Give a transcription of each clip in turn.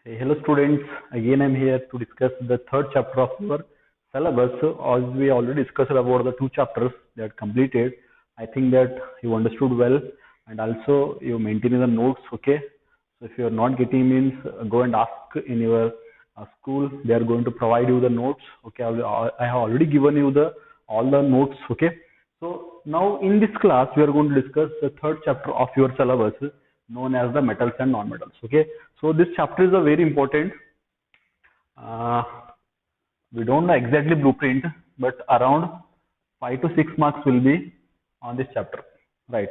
Hey, hello students, again I'm here to discuss the third chapter of our syllabus. As we already discussed about the two chapters that completed, I think that you understood well and also you maintain the notes, okay? So if you are not getting means go and ask in your school, they are going to provide you the notes, okay? I have already given you the all the notes, okay? So now in this class we are going to discuss the third chapter of your syllabus known as the metals and non-metals, okay? So this chapter is a very important. Uh, we don't know exactly blueprint, but around 5 to 6 marks will be on this chapter, right?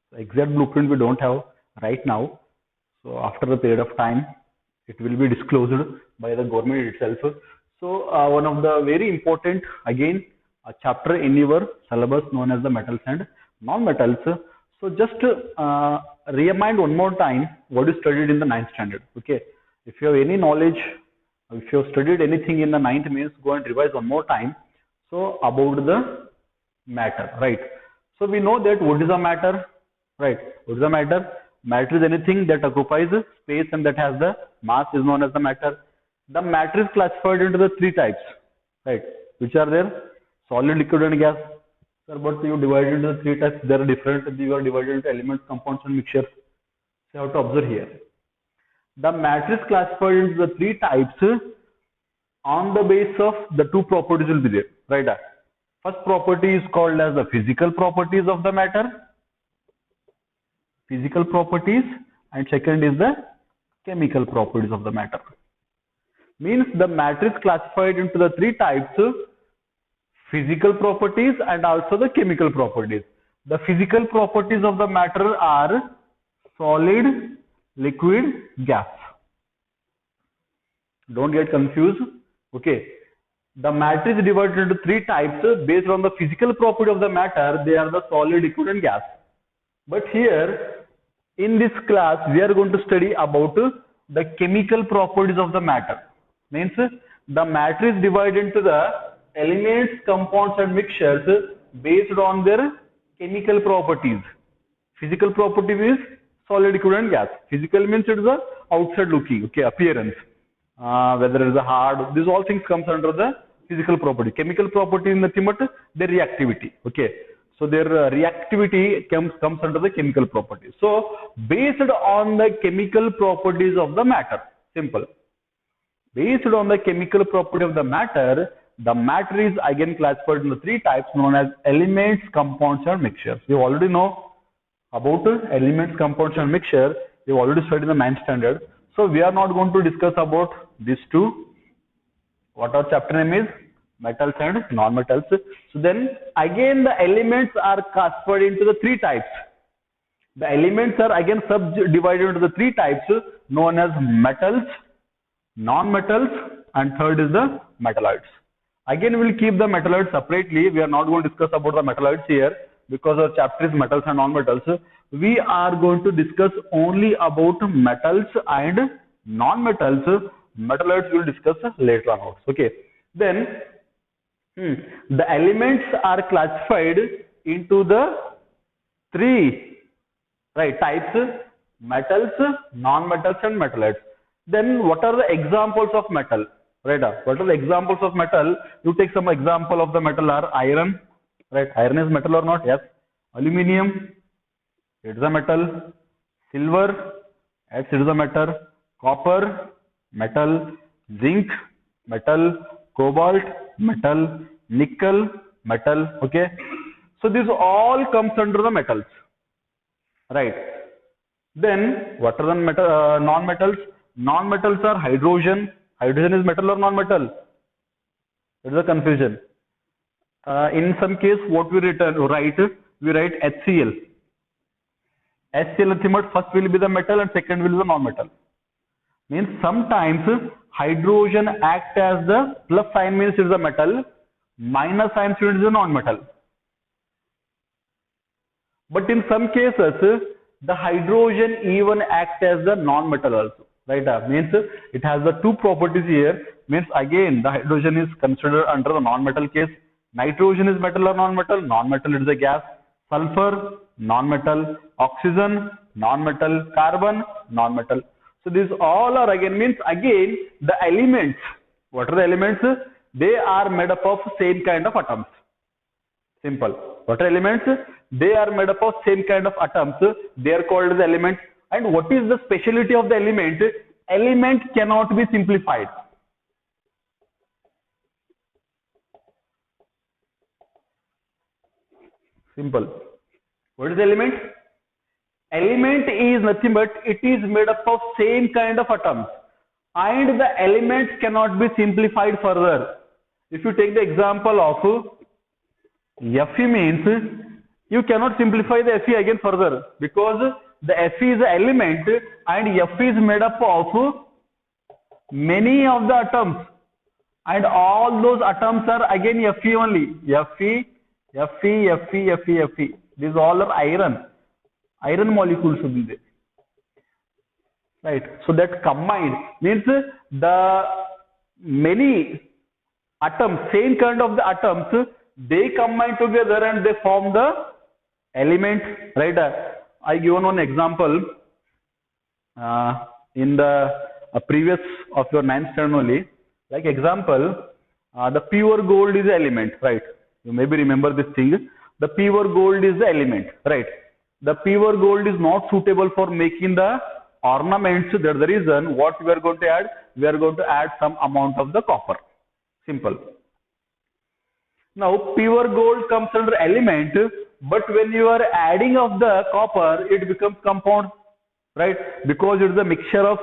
So exact blueprint we don't have right now. So after a period of time, it will be disclosed by the government itself. So one of the very important again a chapter in your syllabus known as the metals and non-metals. So just remind one more time what you studied in the ninth standard. Okay, if you have any knowledge, if you have studied anything in the ninth means go and revise one more time. So about the matter, right? So we know that what is a matter, right? What is a matter? Matter is anything that occupies space and that has the mass is known as the matter. The matter is classified into the three types, right? Which are there? Solid, liquid, and gas. Sir, but you divided into the three types. They are different. You are divided into elements, compounds, and mixtures. So you have to observe here. The matter is classified into the three types on the basis of the two properties will be there, right? First property is called as the physical properties of the matter. Physical properties, and second is the chemical properties of the matter. Means the matter is classified into the three types: physical properties and also the chemical properties. The physical properties of the matter are solid, liquid, gas. Don't get confused. Okay. The matter is divided into three types based on the physical property of the matter. They are the solid, liquid, and gas. But here in this class we are going to study about the chemical properties of the matter. Means the matter is divided into the elements, compounds, and mixtures based on their chemical properties. Physical property is solid, liquid, and gas. Physical means it is the outside looking, okay, appearance. Whether it is a hard, these all things comes under the physical property. Chemical property in the thing, their reactivity, okay. So their reactivity comes under the chemical properties. So based on the chemical properties of the matter, simple. Based on the chemical property of the matter is again classified into three types known as elements, compounds, and mixtures. You already know about elements, compounds, and mixture. You already studied in the ninth standard. So we are not going to discuss about these two. What our chapter name is? Metals and non-metals. So then again the elements are classified into the three types. The elements are again subdivided into the three types known as metals, non-metals, and third is the metalloids. Again we will keep the metalloids separately. We are not going to discuss about the metalloids here because our chapter is metals and non-metals. We are going to discuss only about metals and non-metals. Metalloids we will discuss later on. Okay. Then the elements are classified into the three types: metals, non-metals, and metalloids. Then what are the examples of metal? Right? What are the examples of metal? You take some example of the metal are iron. Right? Iron is metal or not? Yes. Aluminium, it is a metal. Silver, yes, it is a metal. Copper, metal. Zinc, metal. Cobalt, metal. Nickel, metal. Okay. So this all comes under the metals. Right. Then what are the metal, non-metals? Non-metals are hydrogen. Hydrogen is metal or non-metal? There is a confusion. In some case, what we write HCl. HCl first will be the metal and second will be the non-metal. Means sometimes hydrogen act as the plus sign means it is a metal, minus sign means it is a non-metal. But in some cases, the hydrogen even act as the non-metal also. Right? Means it has the two properties here. Means again the hydrogen is considered under the non-metal case. Nitrogen is metal or non-metal? Non-metal, it is a gas. Sulfur, non-metal. Oxygen, non-metal. Carbon, non-metal. So So these all are again means again the elements. What are the elements? They are made up of same kind of atoms. Simple. What are elements? They are made up of same kind of atoms. They are called as elements. And what is the speciality of the element? Element cannot be simplified. Simple. What is the element? Element is nothing but it is made up of same kind of atoms. And the element cannot be simplified further. If you take the example of Fe means you cannot simplify the Fe again further because the Fe is an element and Fe is made up of many of the atoms and all those atoms are again Fe only. Fe. These all are iron molecules will be there. Right. So that combined means the many atoms, same kind of the atoms, they combine together and they form the element. Right. I given one example in the previous of your 9th standard only. Like example, the pure gold is the element. Right. You maybe remember this thing. The pure gold is the element. Right. The pure gold is not suitable for making the ornaments. That's the reason what we are going to add. We are going to add some amount of the copper. Simple. Now pure gold comes under element, but when you are adding of the copper, it becomes compound, right? Because it is a mixture of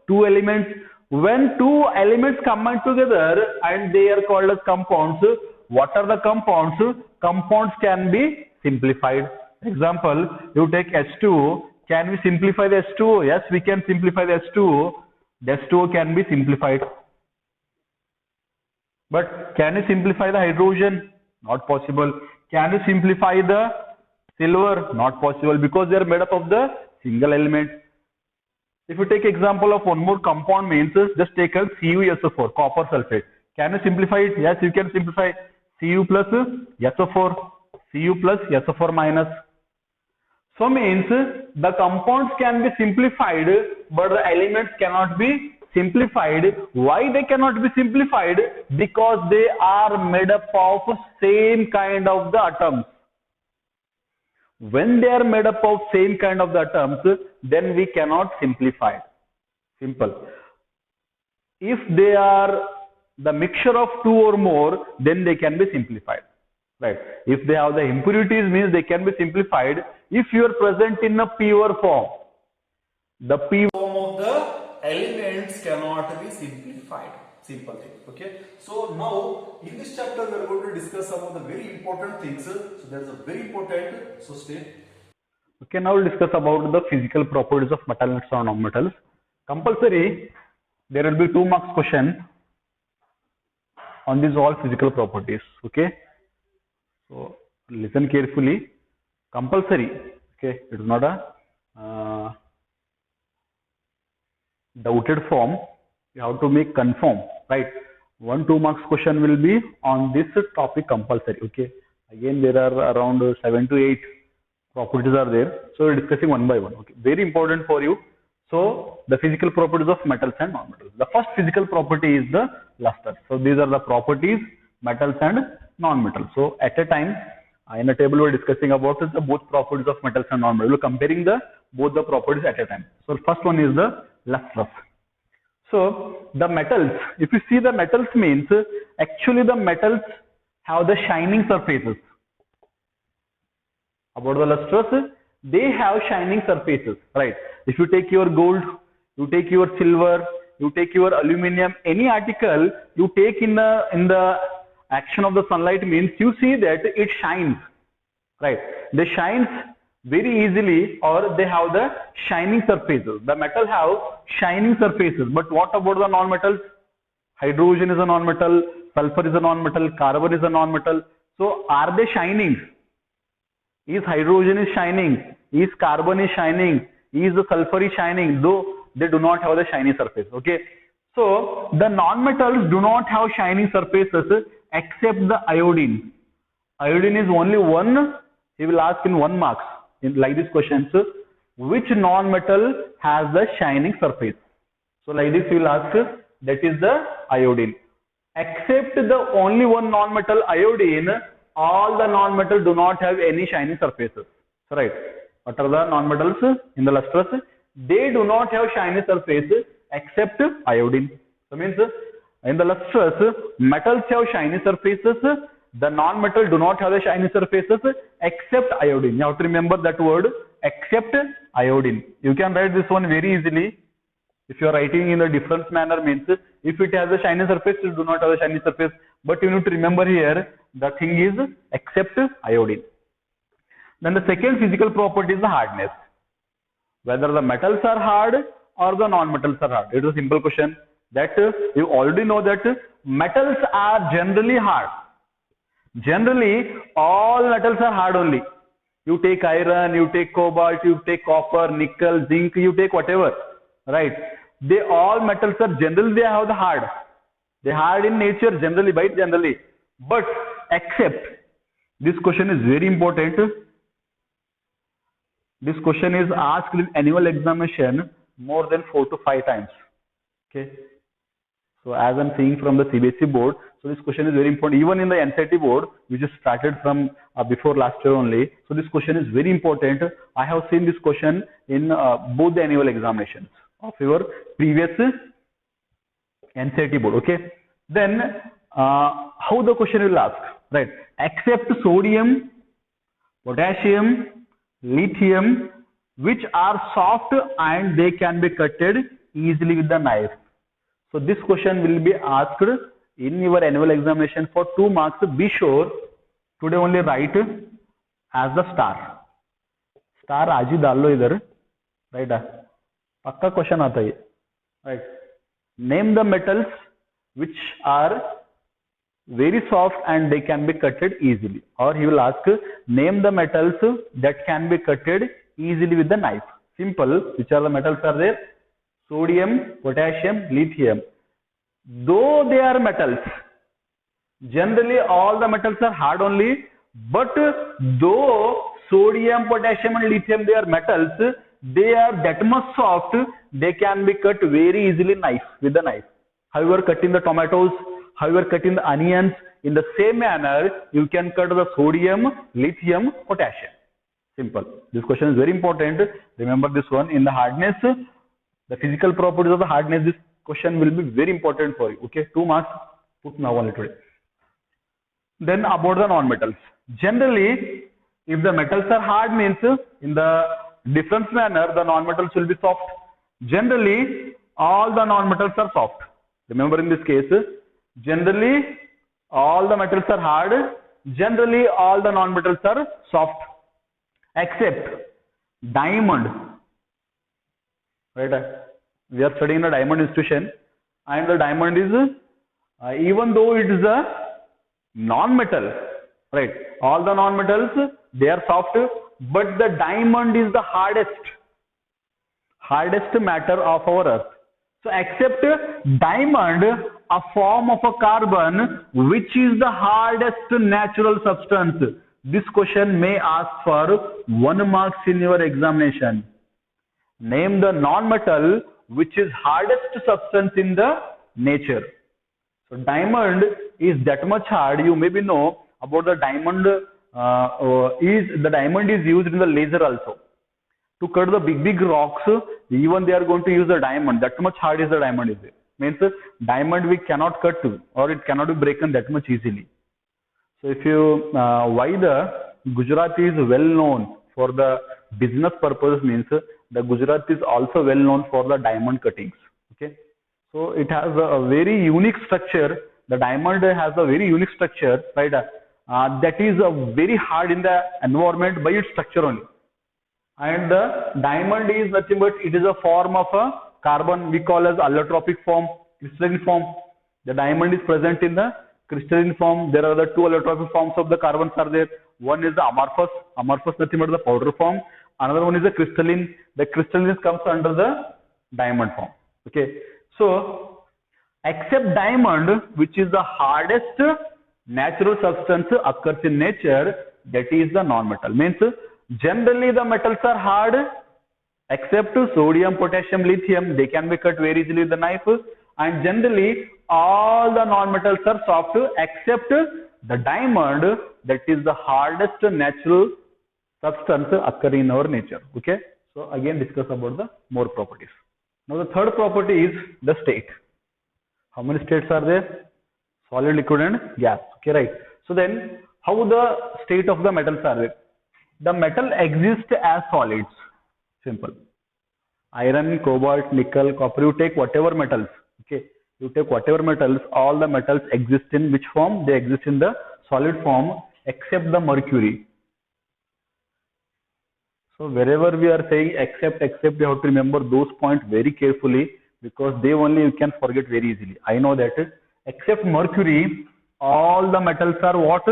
two elements. When two elements combine together and they are called as compounds, what are the compounds? Compounds can be simplified. Example, you take H2O. Can we simplify the H2O? Yes, we can simplify the H2O. The H2O can be simplified. But can you simplify the hydrogen? Not possible. Can you simplify the silver? Not possible because they are made up of the single element. If you take example of one more compound means just take a CuSO4, copper sulfate. Can you simplify it? Yes, you can simplify Cu plus SO4, Cu plus SO4 minus. So means the compounds can be simplified, but the elements cannot be simplified. Why they cannot be simplified? Because they are made up of same kind of the atoms. When they are made up of same kind of the atoms, then we cannot simplify it. Simple. If they are the mixture of two or more, then they can be simplified. Right. If they have the impurities, means they can be simplified. If you are present in a pure form, the pure form of the elements cannot be simplified. Simple thing. Okay. So now in this chapter we are going to discuss some of the very important things. So that is a very important. So stay. Okay. Now we'll discuss about the physical properties of metals and non-metals. Compulsory. There will be 2 marks question on these all physical properties. Okay. So listen carefully. Compulsory. Okay. It is not a doubted form. You have to make confirm. Right. 1-2 marks question will be on this topic compulsory. Okay. Again, there are around 7 to 8 properties are there. So we're discussing one by one. Okay. Very important for you. So the physical properties of metals and non-metals. The first physical property is the luster. So these are the properties, metals and non-metals. So at a time, in a table we're discussing about the both properties of metals and non-metals. We're comparing the both the properties at a time. So first one is the lustrous. So the metals, if you see the metals means actually the metals have the shining surfaces. About the lustrous, they have shining surfaces, right? If you take your gold, you take your silver, you take your aluminum, any article you take in the action of the sunlight means you see that it shines, right? They shines very easily, or they have the shining surfaces. The metal have shining surfaces. But what about the non-metals? Hydrogen is a non-metal, sulfur is a non-metal, carbon is a non-metal. So are they shining? Is hydrogen is shining? Is carbon is shining? Is the sulfur is shining? Though they do not have the shiny surface. Okay. So the non-metals do not have shining surfaces except the iodine. Iodine is only one. He will ask in 1 marks in like these questions. Which non-metal has the shining surface? So like this we will ask, that is the iodine. Except the only one non-metal iodine, all the non-metal do not have any shiny surfaces. So right, what are the non-metals in the lustrous? They do not have shiny surface except iodine. So means in the lustrous, metals have shiny surfaces. The non-metal do not have the shiny surfaces except iodine. You have to remember that word, except iodine. You can write this one very easily. If you are writing in a different manner, means if it has a shiny surface, it do not have a shiny surface. But you need to remember here, the thing is except iodine. Then the second physical property is the hardness. Whether the metals are hard or the non-metals are hard. It is a simple question that you already know that metals are generally hard. Generally, all metals are hard only. You take iron, you take cobalt, you take copper, nickel, zinc, you take whatever, right? They all metals are generally, they have the hard. They hard in nature generally, by generally. But except, this question is very important. This question is asked in annual examination more than 4 to 5 times. Okay. So as I'm seeing from the CBSE board, so this question is very important. Even in the NCERT board, which is started from before last year only. So this question is very important. I have seen this question in both the annual examinations of your previous NCERT board. Okay. Then how the question will ask, right? Except sodium, potassium, lithium, which are soft and they can be cutted easily with the knife. So this question will be asked in your annual examination for 2 marks. Be sure today only write as the star. Star आज ही डाल लो इधर, right? पक्का question आता है, right? Name the metals which are very soft and they can be cutted easily. Or he will ask, name the metals that can be cutted easily with the knife. Simple. Which are the metals are there? Sodium, potassium, lithium. Though they are metals, generally all the metals are hard only, but though sodium, potassium and lithium, they are metals, they are that much soft, they can be cut very easily with the knife. However, cutting the tomatoes, however, cutting the onions, in the same manner, you can cut the sodium, lithium, potassium. Simple. This question is very important. Remember this one. In the hardness, the physical properties of the hardness, this question will be very important for you. Okay, 2 marks, put now only today. Then about the non-metals. Generally, if the metals are hard, means in the different manner, the non-metals will be soft. Generally, all the non-metals are soft. Remember in this case, generally, all the metals are hard. Generally, all the non-metals are soft. Except diamond. Right? We are studying the diamond institution, and the diamond is, even though it is a non-metal, right? All the non-metals, they are soft, but the diamond is the hardest matter of our earth. So except diamond, a form of a carbon, which is the hardest natural substance. This question may ask for 1 marks in your examination. Name the non-metal which is hardest substance in the nature. So diamond is that much hard. You maybe know about the diamond. The diamond is used in the laser also. To cut the big rocks, even they are going to use the diamond. That much hard is the diamond is there. Means diamond we cannot cut to, or it cannot be broken that much easily. So if you why the Gujarati is well known for the business purpose, means the Gujarat is also well known for the diamond cuttings. Okay, so it has a very unique structure. The diamond has a very unique structure, right? That is very hard in the environment by its structure only. And the diamond is nothing but it is a form of a carbon we call as allotropic form, crystalline form. The diamond is present in the crystalline form. There are the 2 allotropic forms of the carbons are there. One is the amorphous. Amorphous nothing but the powder form. Another one is the crystalline. The crystalline comes under the diamond form. Okay. So except diamond, which is the hardest natural substance occurs in nature, that is the non-metal. Means generally the metals are hard, Except sodium, potassium, lithium, they can be cut very easily with the knife. And generally, all the non-metals are soft except the diamond, that is the hardest natural substance occurring in our nature. Okay. So again, discuss about the more properties. Now the third property is the state. How many states are there? Solid, liquid, and gas. Okay, right. So then, how the state of the metals are there? The metal exists as solids. Simple. Iron, cobalt, nickel, copper. You take whatever metals. Okay. You take whatever metals. All the metals exist in which form? They exist in the solid form, except the mercury. So wherever we are saying except, you have to remember those points very carefully, because they only you can forget very easily. I know that except mercury, all the metals are what?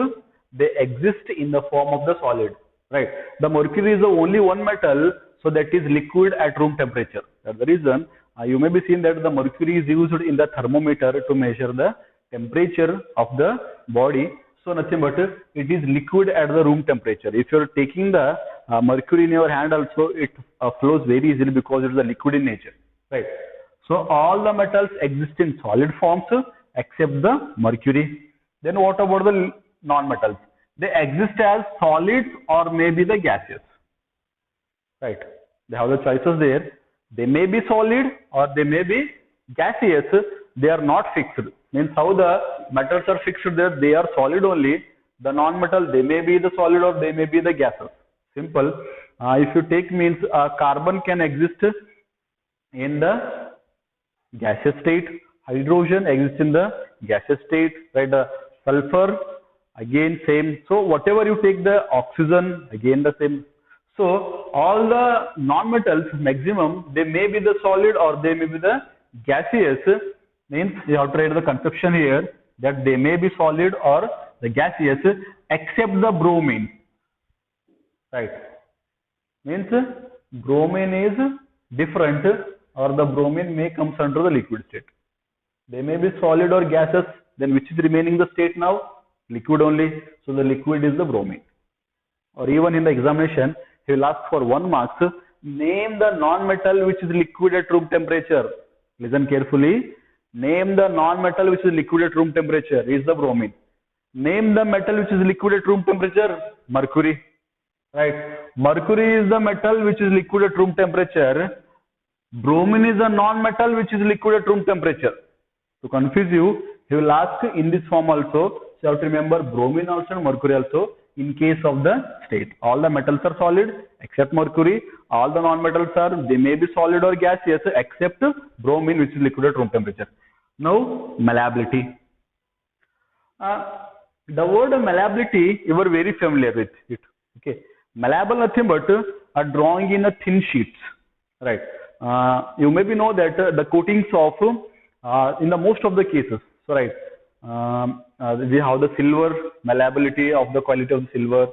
They exist in the form of the solid, right? The mercury is the only one metal, so that is liquid at room temperature. That's the reason you may be seeing that the mercury is used in the thermometer to measure the temperature of the body. So nothing but it is liquid at the room temperature. If you are taking the mercury in your hand also, it flows very easily because it is a liquid in nature, right? So all the metals exist in solid forms except the mercury. Then what about the non-metals? They exist as solids or maybe the gaseous, right? They have the choices there. They may be solid or they may be gaseous. They are not fixed. Means how the metals are fixed there, they are solid only. The non-metal, they may be the solid or they may be the gases. Simple. If you take means carbon can exist in the gaseous state. Hydrogen exists in the gaseous state, right? Sulfur, again same. So whatever you take, the oxygen, again the same. So all the non-metals maximum, they may be the solid or they may be the gaseous. Means you have to write the conception here that they may be solid or the gaseous except the bromine, right? Means bromine is different, or the bromine may comes under the liquid state. They may be solid or gaseous. Then which is remaining the state now? Liquid only. So the liquid is the bromine. Or even in the examination, he will ask for 1 marks. Name the non-metal which is liquid at room temperature. Listen carefully. Name the non-metal which is liquid at room temperature. Is the bromine. Name the metal which is liquid at room temperature. Mercury. Right. Mercury is the metal which is liquid at room temperature. Bromine is a non-metal which is liquid at room temperature. To confuse you, he will ask in this form also. So you have to remember bromine also and mercury also in case of the state. All the metals are solid except mercury. All the non-metals are, they may be solid or gaseous except bromine which is liquid at room temperature. Now, malleability. The word malleability, you are very familiar with it. Okay. Malleable nothing but drawing in a thin sheets. Right. You maybe know that the coatings of in the most of the cases. So right. We have the silver malleability of the quality of the silver.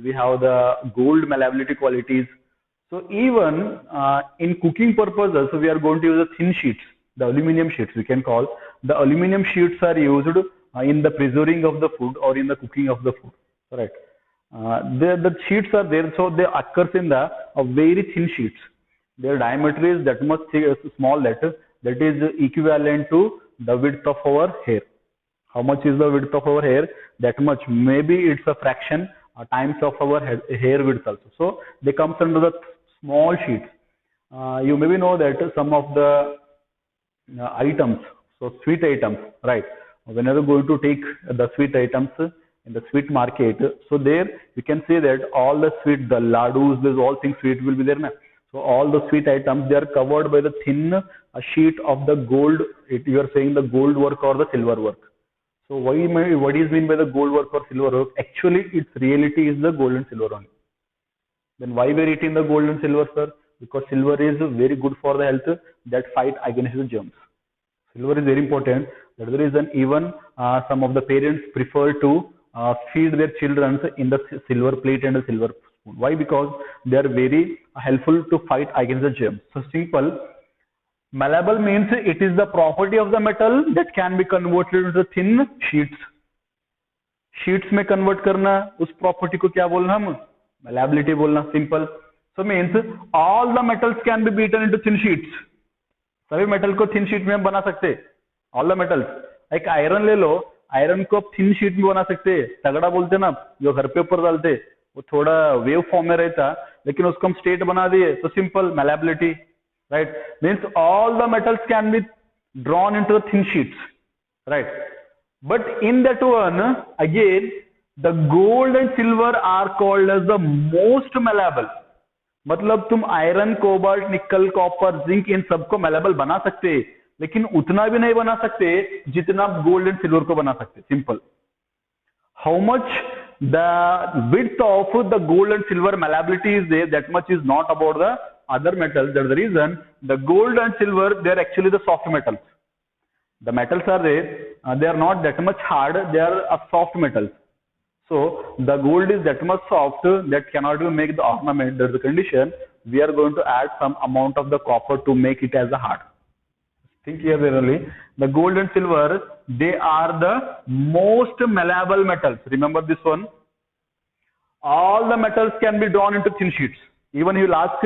We have the gold malleability qualities. So even in cooking purposes, we are going to use the thin sheets, the aluminum sheets we can call. The aluminum sheets are used in the preserving of the food or in the cooking of the food. Right. The sheets are there, so they occurs in the very thin sheets. Their diameter is that much small that is equivalent to the width of our hair. How much is the width of our hair? That much. Maybe it's a fraction times of our hair width also. So they comes under the small sheets. You maybe know that some of the items, so sweet items, right? Whenever going to take the sweet items in the sweet market, so there you can say that all the sweet, the ladus, there's all things sweet will be there now. So all the sweet items, they are covered by the thin sheet of the gold. You are saying the gold work or the silver work. So what is mean by the gold work or silver work? Actually, its reality is the gold and silver only. Then why we are eating the gold and silver, sir? Because silver is very good for the health, that fight against the germs. Silver is very important. That is the reason even some of the parents prefer to feed their children in the silver plate and the silver spoon. Why? Because they are very helpful to fight against the germs. So simple. Malleable means it is the property of the metal that can be converted into thin sheets. Sheets में convert करना, उस property को क्या बोलना हम? Malleability बोलना, simple. So means all the metals can be beaten into thin sheets. सभी metal को थिन शीट में हम बना सकते हैं. All the metals. एक आयरन ले लो, आयरन को आप थिन शीट में बना सकते हैं. तगड़ा बोलते ना, जो घर पे ऊपर डालते, वो थोड़ा वेव फॉर्म में रहता, लेकिन उसको हम स्टेट बना दिए तो simple malleability, right. Means all the metals can be drawn into the thin sheets, right. But in that one again the gold and silver are called as the most malleable. मतलब तुम iron, cobalt, nickel, copper, zinc इन सबको malleable बना सकते, लेकिन उतना भी नहीं बना सकते जितना गोल्ड एंड सिल्वर को बना सकते. Simple. How much the width of the gold and silver malleability is there, that much is not about the other metals. That's the reason the gold and silver they are actually the soft metals. The metals are there, they are not that much hard, they are a soft metals. So the gold is that much soft that cannot be make the ornament. That's the condition. We are going to add some amount of the copper to make it as a hard. Think here really. The gold and silver, they are the most malleable metals. Remember this one. All the metals can be drawn into thin sheets. Even you will ask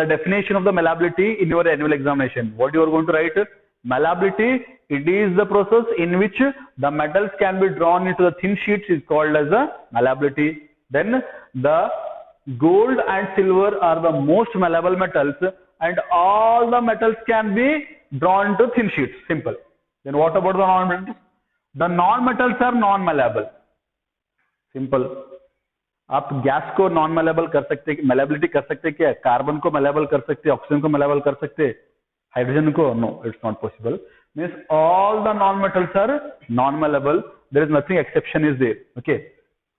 the definition of the malleability in your annual examination. What you are going to write? Malleability, it is the process in which the metals can be drawn into the thin sheets, is called as a malleability. Then the gold and silver are the most malleable metals, and all the metals can be drawn into thin sheets. Simple. Then what about the non-metals? The non-metals are non-malleable. Simple. आप gas को non malleable कर सकते, malleability कर सकते क्या? Carbon को malleable कर सकते, ऑक्सीजन को मैलेबल कर सकते, हाइड्रोजन को no, it's not possible. Means all the non-metals are non-malleable. There is nothing exception is there. Okay.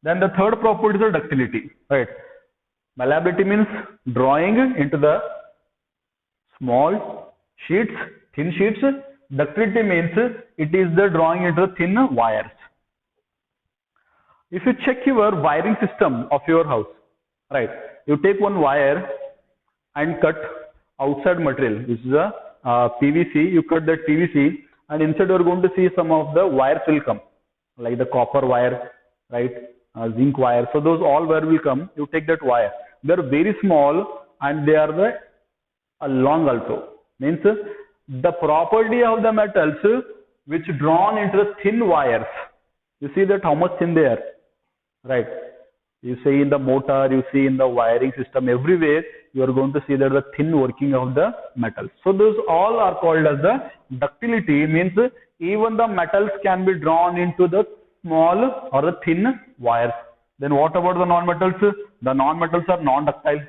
Then the third property is the ductility. Right. Malleability means drawing into the small sheets, thin sheets. Ductility means it is the drawing into the thin wires. If you check your wiring system of your house, right? You take one wire and cut outside material. This is a PVC. You cut that PVC, and inside you are going to see some of the wires will come, like the copper wire, right? Zinc wire. So those all wire will come. You take that wire. They are very small and they are the long also. Means the property of the metals which drawn into the thin wires. You see that how much thin they are, right? You see in the motor, you see in the wiring system, everywhere you are going to see that the thin working of the metals. So those all are called as the ductility. Means even the metals can be drawn into the small or the thin wires. Then what about the non-metals? The non-metals are non-ductile.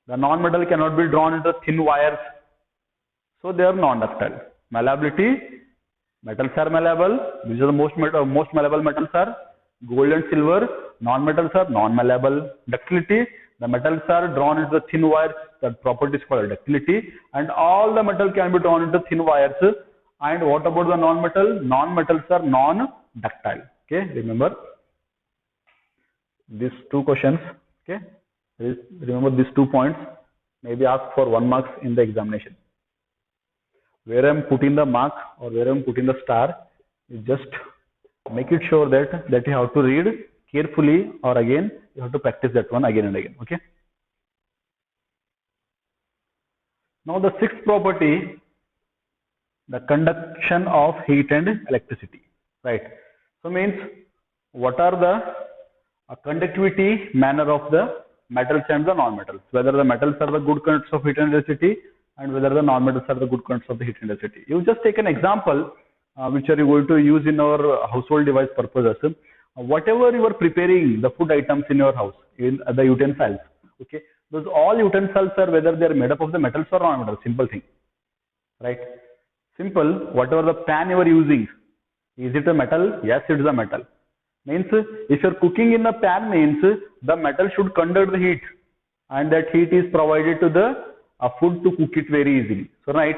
The non-metal cannot be drawn into thin wires, so they are non-ductile. Malleability, metals are malleable. These are the most malleable metals are gold and silver. Non-metals are non-malleable. Ductility, the metals are drawn into the thin wires. That property is called ductility. And all the metal can be drawn into thin wires. And what about the non-metal? Non-metals are non-ductile. Okay, remember these two questions. Okay, remember these 2 points. Maybe ask for 1 mark in the examination. Where I am putting the mark or where I am putting the star, you just make it sure that you have to read carefully, or again you have to practice that one again and again. Okay. Now the sixth property, the conduction of heat and electricity, right? So means what are the conductivity manner of the metals and the non-metals, whether the metals are the good conductors of heat and electricity and whether the non-metals are the good conductors of the heat and electricity. You just take an example which are you going to use in our household device purposes. Whatever you are preparing the food items in your house, in the utensils, okay, those all utensils are whether they are made up of the metals or non-metals. Simple thing, right? Simple. Whatever the pan you are using, is it a metal? Yes, it is a metal. Means if you are cooking in a pan, means the metal should conduct the heat, and that heat is provided to the food to cook it very easily. So right.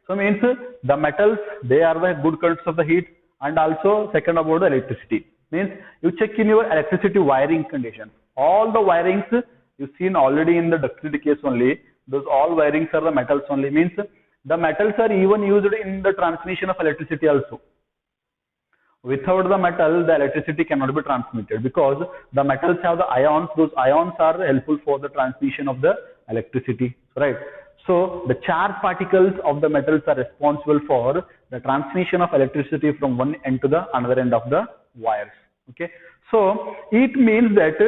So means the metals, they are the good conductors of the heat, and also second about the electricity. Means you check in your electricity wiring condition. All the wirings you seen already in the ductility case only. Those all wirings are the metals only. Means the metals are even used in the transmission of electricity also. Without the metal, the electricity cannot be transmitted because the metals have the ions. Those ions are helpful for the transmission of the electricity, right? So the charged particles of the metals are responsible for the transmission of electricity from one end to the another end of the wires. Okay. So it means that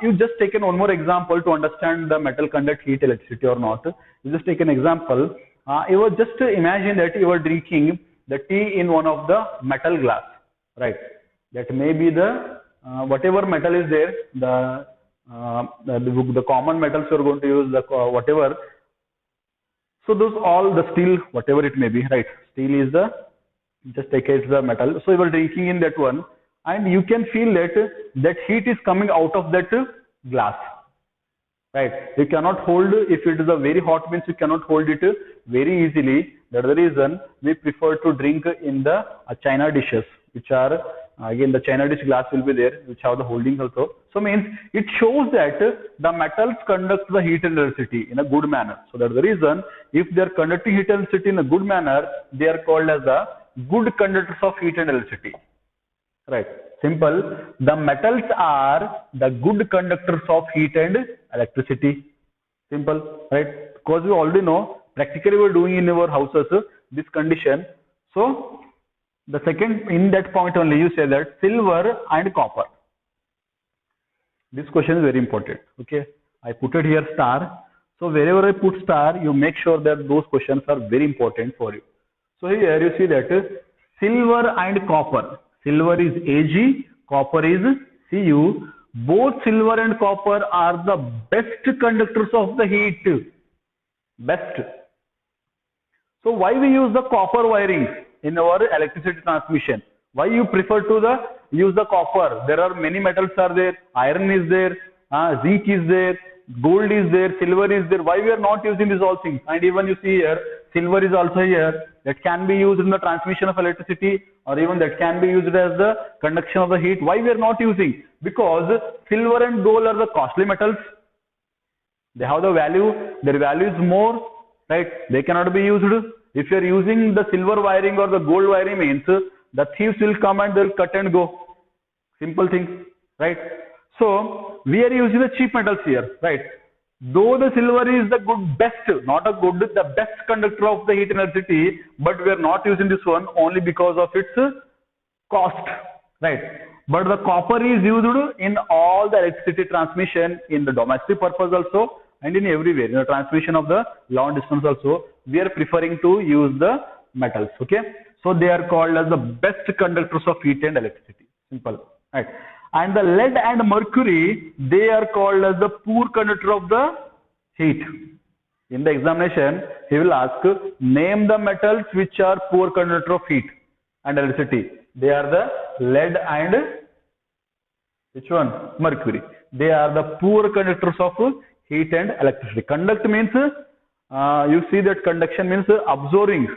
you just taken one more example to understand the metal conduct heat, electricity or not. You just take an example. You were just imagine that you are drinking the tea in one of the metal glass, right? That may be the whatever metal is there, the common metals you are going to use, the whatever. So those all the steel, whatever it may be, right? Steel is the, just take it as the metal. So you are drinking in that one, and you can feel that heat is coming out of that glass, right? You cannot hold, if it is a very hot means you cannot hold it very easily. That's the reason we prefer to drink in the China dishes, which are again the China dish glass will be there, which have the holdings also. So means it shows that the metals conduct the heat and electricity in a good manner. So that's the reason if they are conducting heat and electricity in a good manner, they are called as the good conductors of heat and electricity. Right. Simple. The metals are the good conductors of heat and electricity. Simple. Right. Because we already know, practically we are doing in our houses this condition. So the second, in that point only you say that silver and copper. This question is very important. Okay. I put it here star. So wherever I put star, you make sure that those questions are very important for you. So here you see that silver and copper. Silver is Ag, copper is Cu. Both silver and copper are the best conductors of the heat. Best. So why we use the copper wiring in our electricity transmission? Why you prefer to use the copper? There are many metals are there. Iron is there. Zinc is there. Gold is there. Silver is there. Why we are not using these all things? And even you see here, silver is also here. That can be used in the transmission of electricity, or even that can be used as the conduction of the heat. Why we are not using? Because silver and gold are the costly metals. They have the value. Their value is more, right? They cannot be used. If you are using the silver wiring or the gold wiring means the thieves will come and they'll cut and go. Simple thing, right? So we are using the cheap metals here, right? Though the silver is the good best, not a good, the best conductor of the heat and electricity, but we are not using this one only because of its cost, right? But the copper is used in all the electricity transmission, in the domestic purpose also, and in everywhere, in the transmission of the long distance also, we are preferring to use the metals, okay? So they are called as the best conductors of heat and electricity. Simple, right? And the lead and mercury, they are called as the poor conductor of the heat. In the examination, he will ask, name the metals which are poor conductor of heat and electricity. They are the lead and which one? Mercury. They are the poor conductors of heat and electricity. Conduct means, you see that conduction means absorbing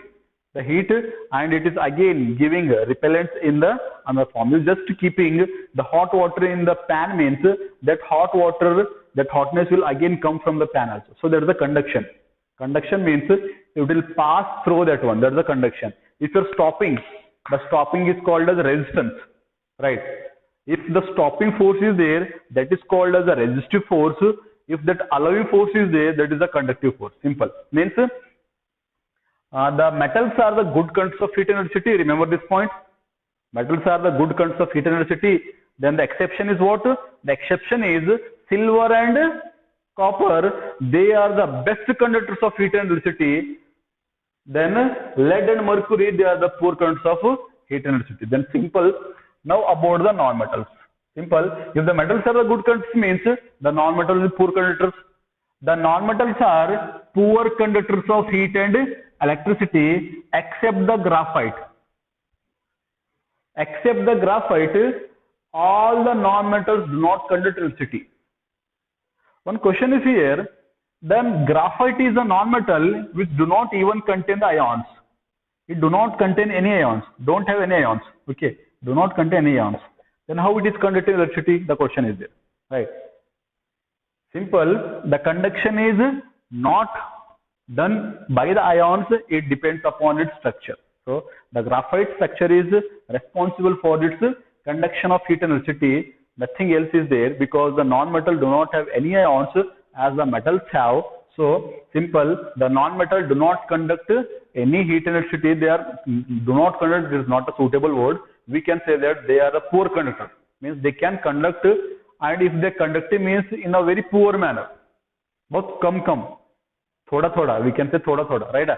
the heat, and it is again giving repellents in the another form. You just keeping the hot water in the pan means that hot water, that hotness will again come from the pan also. So that is the conduction. Conduction means it will pass through that one. That is the conduction. If you are stopping, the stopping is called as resistance, right? If the stopping force is there, that is called as a resistive force. If that allowing force is there, that is a conductive force. Simple. Means the metals are the good conductors of heat and electricity. Remember this point. Metals are the good conductors of heat and electricity. Then the exception is what? The exception is silver and copper. They are the best conductors of heat and electricity. Then lead and mercury, they are the poor conductors of heat and electricity. Then simple. Now about the non-metals. Simple. If the metals are the good conductors means the non-metals are poor conductors. The non-metals are poor conductors of heat and electricity except the graphite. Except the graphite, all the non-metals do not conduct electricity. One question is here, then graphite is a non-metal which do not even contain the ions. It do not contain any ions, don't have any ions, okay, do not contain any ions. Then how it is conducting electricity? The question is there, right? Simple, the conduction is not done by the ions, it depends upon its structure. So the graphite structure is responsible for its conduction of heat and electricity. Nothing else is there because the non-metal do not have any ions as the metals have. So simple, the non-metal do not conduct any heat and electricity. They are do not conduct is not a suitable word. We can say that they are a poor conductor. Means they can conduct, and if they conduct means in a very poor manner. But come. Thoda, we can say thoda, right?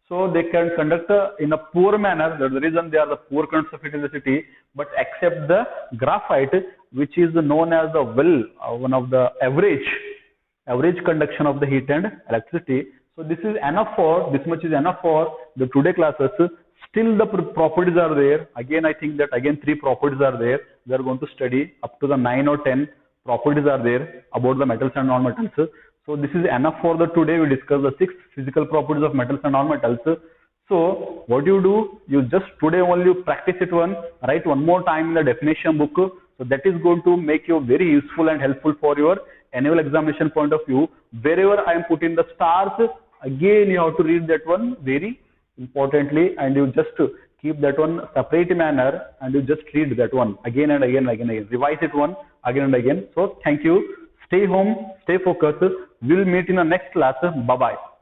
So they can conduct in a poor manner. That's the reason they are the poor conductors of electricity. But except the graphite, which is known as the one of the average conduction of the heat and electricity. So this is enough for this much is enough for the today classes. Still the properties are there. Again, I think that again 3 properties are there. We are going to study up to the 9 or 10 properties are there about the metals and non-metals. So this is enough for the today. We discuss the 6 physical properties of metals and non-metals. So what you do, you just today only you practice it write one more time in the definition book. So that is going to make you very useful and helpful for your annual examination point of view. Wherever I am putting the stars, again you have to read that one very importantly, and you just keep that one separate manner, and you just read that one again and again, revise it one again and again. So thank you. Stay home, stay focused. We'll meet in the next class. Bye bye.